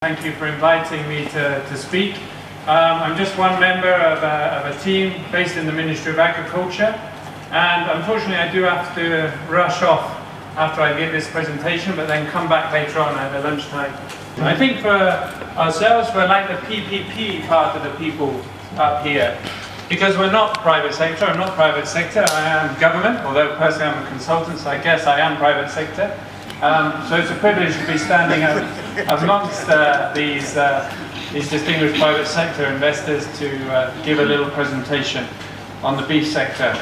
Thank you for inviting me to speak. I'm just one member of a team based in the Ministry of Agriculture, and unfortunately I do have to rush off after I give this presentation, but then come back later on at the lunchtime. I think for ourselves, we're like the PPP part of the people up here, because we're not private sector. I'm not private sector, I am government, although personally I'm a consultant, so I guess I am private sector. So it's a privilege to be standing amongst these distinguished private sector investors to give a little presentation on the beef sector.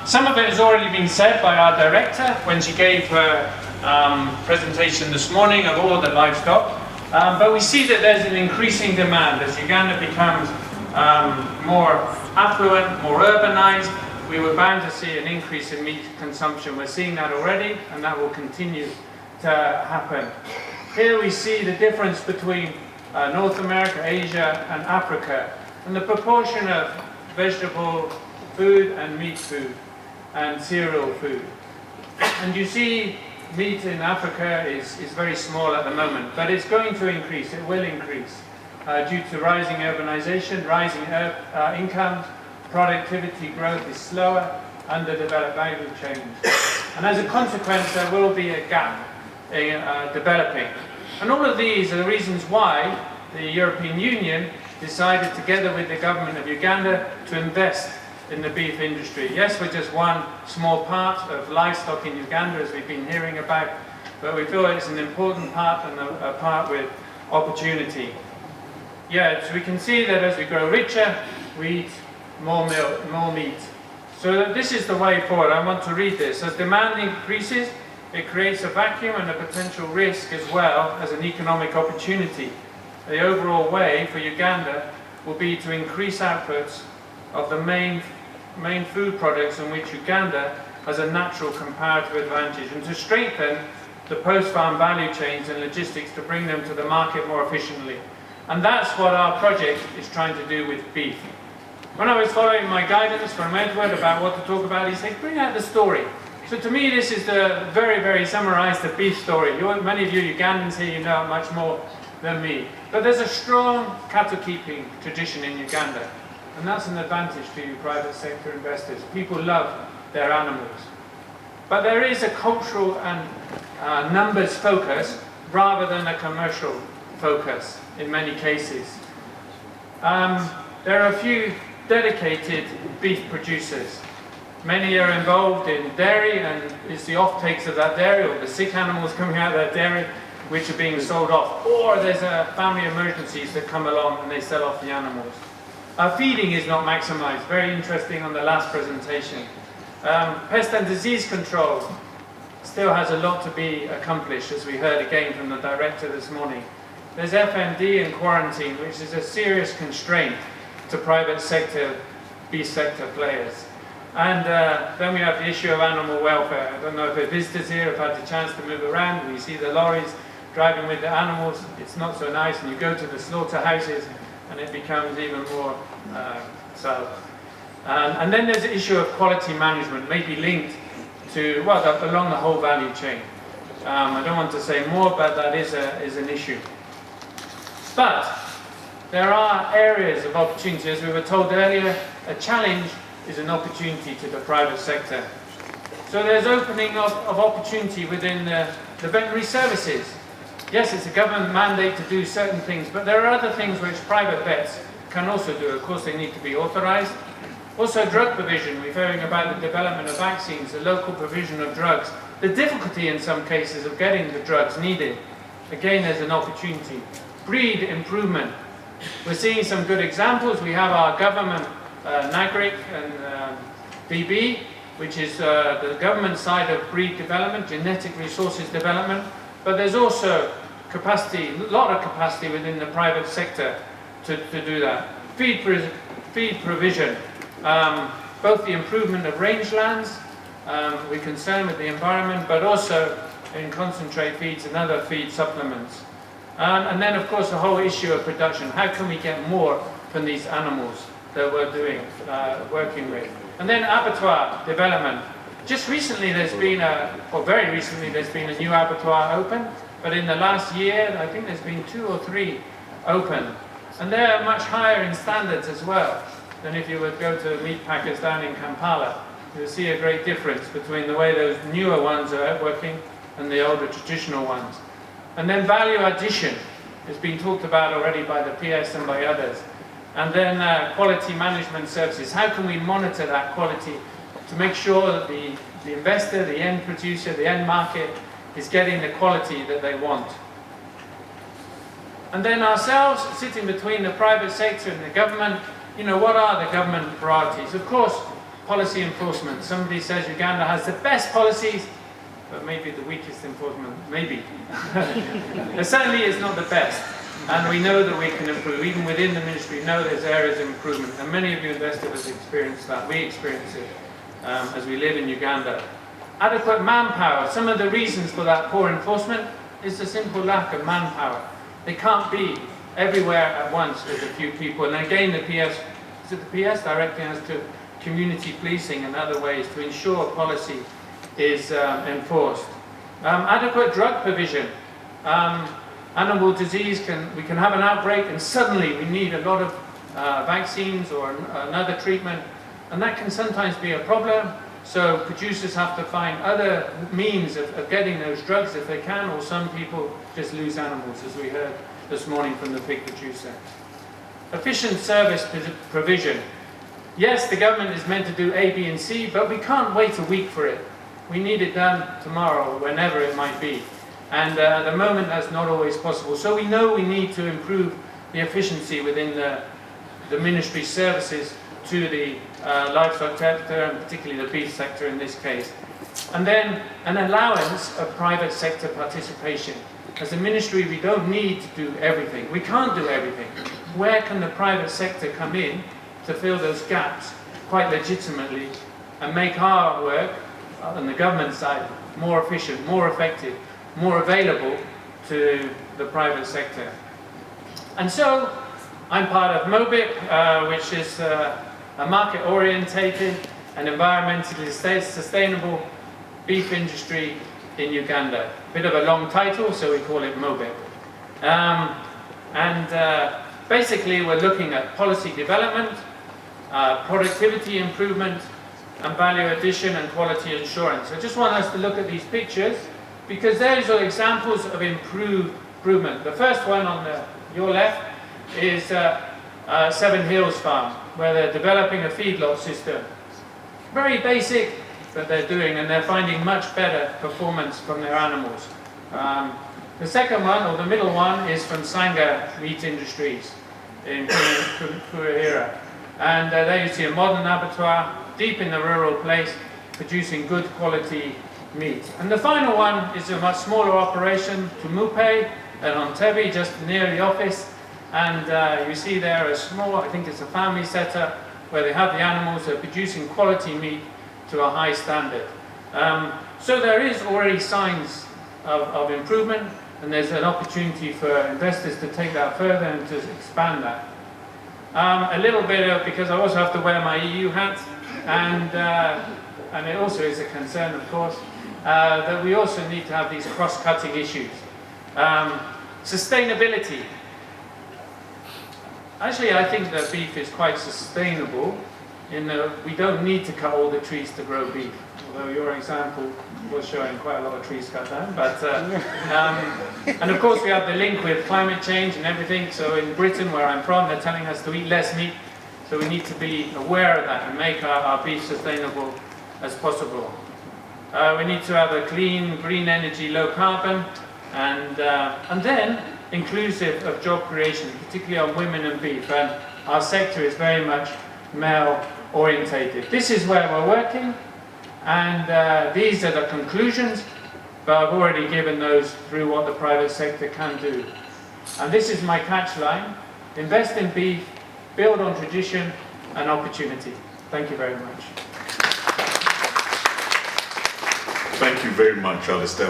Some of it has already been said by our director when she gave her presentation this morning of all the livestock, but we see that there's an increasing demand as Uganda becomes more affluent, more urbanized. We were bound to see an increase in meat consumption. We're seeing that already, and that will continue to happen. Here we see the difference between North America, Asia, and Africa, and the proportion of vegetable food and meat food and cereal food. And you see meat in Africa is very small at the moment, but it's going to increase. It will increase due to rising urbanization, rising incomes. Productivity growth is slower, underdeveloped value chains. And as a consequence, there will be a gap in developing. And all of these are the reasons why the European Union decided, together with the government of Uganda, to invest in the beef industry. Yes, we're just one small part of livestock in Uganda, as we've been hearing about, but we feel it's an important part and a part with opportunity. Yeah, so we can see that as we grow richer, we eat more milk, more meat. So this is the way forward. I want to read this. As demand increases, it creates a vacuum and a potential risk as well as an economic opportunity. The overall way for Uganda will be to increase outputs of the main food products in which Uganda has a natural comparative advantage, and to strengthen the post-farm value chains and logistics to bring them to the market more efficiently. And that's what our project is trying to do with beef. When I was following my guidance from Edward about what to talk about, he said, bring out the story. So to me, this is the very summarized the beef story. Many of you Ugandans here, you know it much more than me. But there's a strong cattle keeping tradition in Uganda. And that's an advantage to you private sector investors. People love their animals. But there is a cultural and numbers focus rather than a commercial focus in many cases. There are a few dedicated beef producers. Many are involved in dairy, and it's the offtakes of that dairy or the sick animals coming out of that dairy which are being sold off, or there's family emergencies that come along and they sell off the animals. Feeding is not maximized. Very interesting on the last presentation. Pest and disease control still has a lot to be accomplished, as we heard again from the director this morning. There's FMD and quarantine, which is a serious constraint to private sector, beef sector players. And then we have the issue of animal welfare. I don't know if the visitors here have had the chance to move around. We see the lorries driving with the animals. It's not so nice, and you go to the slaughterhouses and it becomes even more so. And then there's the issue of quality management, maybe linked to, well, along the whole value chain. I don't want to say more, but that is an issue. But there are areas of opportunity. As we were told earlier, a challenge is an opportunity to the private sector. So there's opening of opportunity within the veterinary services. Yes, it's a government mandate to do certain things, but there are other things which private vets can also do. Of course, they need to be authorized. Also, drug provision. We're hearing about the development of vaccines, the local provision of drugs, the difficulty in some cases of getting the drugs needed. Again, there's an opportunity. Breed improvement. We're seeing some good examples. We have our government, NAGRIC and DB, which is the government side of breed development, genetic resources development, but there's also capacity, a lot of capacity within the private sector to do that. Feed provision, both the improvement of rangelands, we're concerned with the environment, but also in concentrate feeds and other feed supplements. And then, of course, the whole issue of production. How can we get more from these animals that we're working with? And then abattoir development. Just recently there's been very recently there's been a new abattoir open but in the last year, I think there's been 2 or 3 open. And they're much higher in standards as well than if you would go to meat packers down in Kampala. You'll see a great difference between the way those newer ones are working and the older traditional ones. And then value addition has been talked about already by the PS and by others. And then quality management services. How can we monitor that quality to make sure that the investor, the end producer, the end market is getting the quality that they want? And then ourselves, sitting between the private sector and the government, you know, what are the government priorities? Of course, policy enforcement. Somebody says Uganda has the best policies, but maybe the weakest enforcement, maybe. But certainly it's not the best. And we know that we can improve. Even within the ministry, we know there's areas of improvement. And many of you investors have experienced that. We experience it as we live in Uganda. Adequate manpower. Some of the reasons for that poor enforcement is the simple lack of manpower. They can't be everywhere at once with a few people. And again, the PS directing us to community policing and other ways to ensure policy is enforced. Adequate drug provision. Animal disease, we can have an outbreak and suddenly we need a lot of vaccines or another treatment, and that can sometimes be a problem. So producers have to find other means of getting those drugs if they can, or some people just lose animals, as we heard this morning from the pig producer. Efficient service provision. Yes, the government is meant to do A, B and C, but we can't wait a week for it. We need it done tomorrow, whenever it might be. And at the moment that's not always possible. So we know we need to improve the efficiency within the ministry services to the livestock sector, and particularly the beef sector in this case. And then an allowance of private sector participation. As a ministry, we don't need to do everything. We can't do everything. Where can the private sector come in to fill those gaps quite legitimately and make our work on the government side more efficient, more effective, more available to the private sector? And so I'm part of MOBIP, which is a market-orientated and environmentally sustainable beef industry in Uganda. A bit of a long title, so we call it MOBIP. Basically we're looking at policy development, productivity improvement, and value addition and quality assurance. I just want us to look at these pictures because those are examples of improvement. The first one on your left is Seven Hills Farm, where they're developing a feedlot system. Very basic, but they're doing, and they're finding much better performance from their animals. The second one, or the middle one, is from Sanga Meat Industries in Kurihira. And there you see a modern abattoir, deep in the rural place, producing good quality meat. And the final one is a much smaller operation, Tumupe and Ontebi, just near the office. And you see there a small, I think it's a family setup, where they have the animals, they're producing quality meat to a high standard. So there is already signs of improvement, and there's an opportunity for investors to take that further and to expand that. A little bit of, because I also have to wear my EU hat, and it also is a concern, of course, that we also need to have these cross-cutting issues. Sustainability. Actually, I think that beef is quite sustainable in that we don't need to cut all the trees to grow beef, although your example was showing quite a lot of trees cut down. But, and of course we have the link with climate change and everything. So in Britain, where I'm from, they're telling us to eat less meat. So we need to be aware of that and make our beef sustainable as possible. We need to have a clean, green energy, low carbon, and then inclusive of job creation, particularly on women and beef. And our sector is very much male orientated. This is where we're working, and these are the conclusions, but I've already given those through what the private sector can do. And this is my catch line: invest in beef, build on tradition and opportunity. Thank you very much. Thank you very much, Alister.